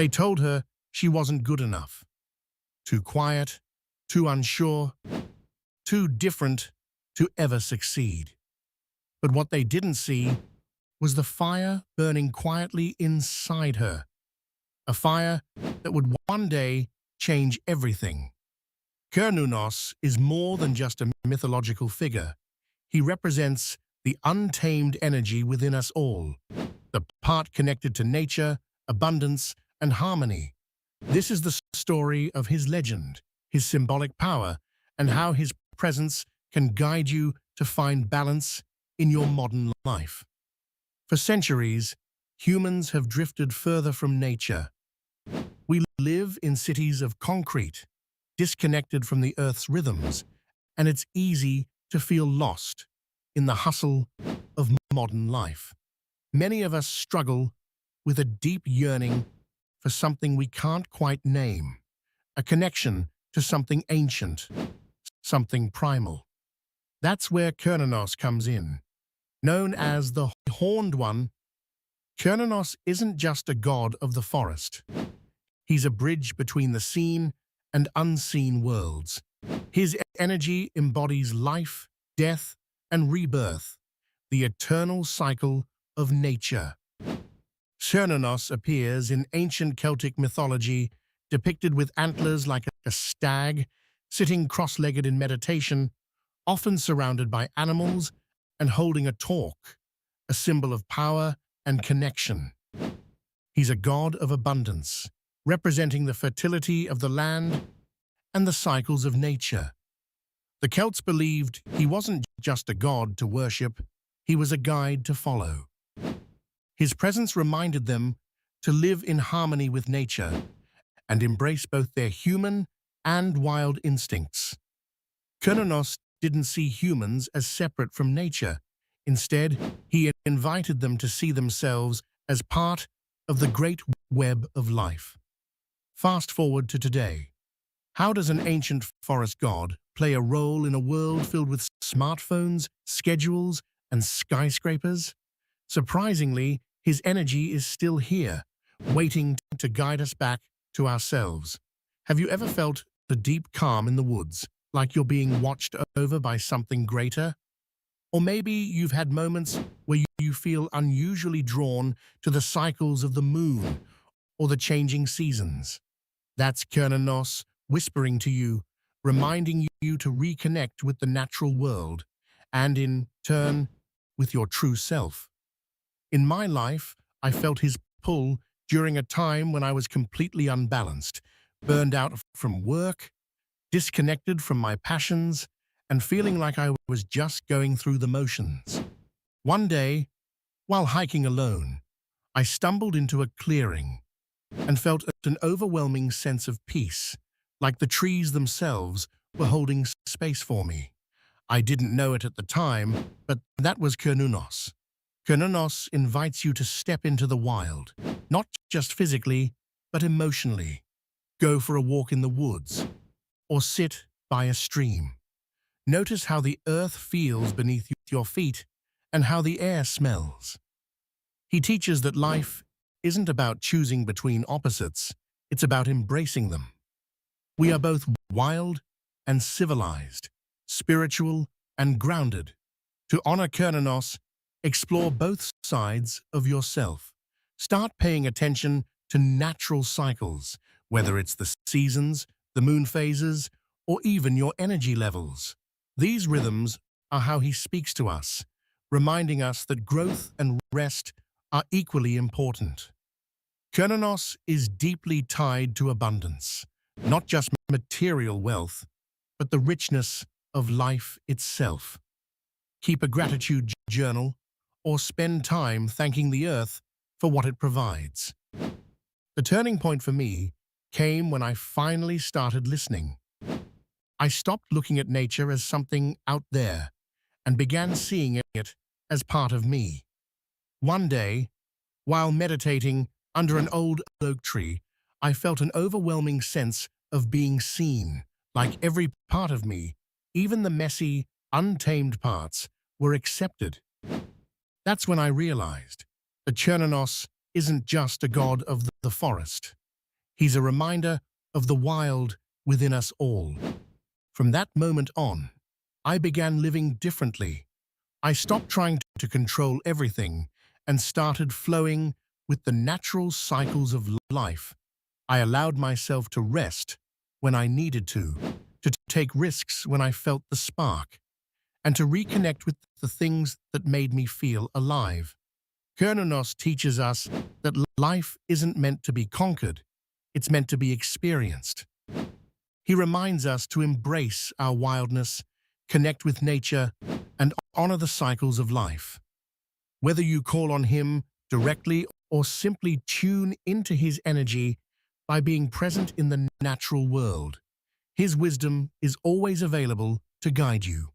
They told her she wasn't good enough, too quiet, too unsure, too different to ever succeed. But what they didn't see was the fire burning quietly inside her, a fire that would one day change everything. Cernunnos is more than just a mythological figure. He represents the untamed energy within us all, the part connected to nature, abundance, and harmony. This is the story of his legend, his symbolic power, and how his presence can guide you to find balance in your modern life. For centuries, humans have drifted further from nature. We live in cities of concrete, disconnected from the Earth's rhythms, and it's easy to feel lost in the hustle of modern life. Many of us struggle with a deep yearning for something we can't quite name, a connection to something ancient, something primal. That's where Cernunnos comes in. Known as the Horned One, Cernunnos isn't just a god of the forest. He's a bridge between the seen and unseen worlds. His energy embodies life, death, and rebirth, the eternal cycle of nature. Cernunnos appears in ancient Celtic mythology, depicted with antlers like a stag, sitting cross-legged in meditation, often surrounded by animals and holding a torque, a symbol of power and connection. He's a god of abundance, representing the fertility of the land and the cycles of nature. The Celts believed he wasn't just a god to worship, he was a guide to follow. His presence reminded them to live in harmony with nature and embrace both their human and wild instincts. Cernunnos didn't see humans as separate from nature. Instead, he invited them to see themselves as part of the great web of life. Fast forward to today. How does an ancient forest god play a role in a world filled with smartphones, schedules, and skyscrapers? Surprisingly, his energy is still here, waiting to guide us back to ourselves. Have you ever felt the deep calm in the woods, like you're being watched over by something greater? Or maybe you've had moments where you feel unusually drawn to the cycles of the moon or the changing seasons. That's Cernunnos whispering to you, reminding you to reconnect with the natural world and, in turn, with your true self. In my life, I felt his pull during a time when I was completely unbalanced, burned out from work, disconnected from my passions, and feeling like I was just going through the motions. One day, while hiking alone, I stumbled into a clearing and felt an overwhelming sense of peace, like the trees themselves were holding space for me. I didn't know it at the time, but that was Cernunnos. Cernunnos invites you to step into the wild, not just physically, but emotionally. Go for a walk in the woods, or sit by a stream. Notice how the earth feels beneath your feet and how the air smells. He teaches that life isn't about choosing between opposites, it's about embracing them. We are both wild and civilized, spiritual and grounded. To honor Cernunnos, explore both sides of yourself. Start paying attention to natural cycles, whether it's the seasons, the moon phases, or even your energy levels. These rhythms are how he speaks to us, reminding us that growth and rest are equally important. Cernunnos is deeply tied to abundance, not just material wealth, but the richness of life itself. Keep a gratitude journal or spend time thanking the earth for what it provides. The turning point for me came when I finally started listening. I stopped looking at nature as something out there and began seeing it as part of me. One day, while meditating under an old oak tree, I felt an overwhelming sense of being seen, like every part of me, even the messy, untamed parts, were accepted. That's when I realized that Cernunnos isn't just a god of the forest. He's a reminder of the wild within us all. From that moment on, I began living differently. I stopped trying to control everything and started flowing with the natural cycles of life. I allowed myself to rest when I needed to take risks when I felt the spark, and to reconnect with the things that made me feel alive. Kernunos teaches us that life isn't meant to be conquered, it's meant to be experienced. He reminds us to embrace our wildness, connect with nature, and honor the cycles of life. Whether you call on him directly or simply tune into his energy by being present in the natural world, his wisdom is always available to guide you.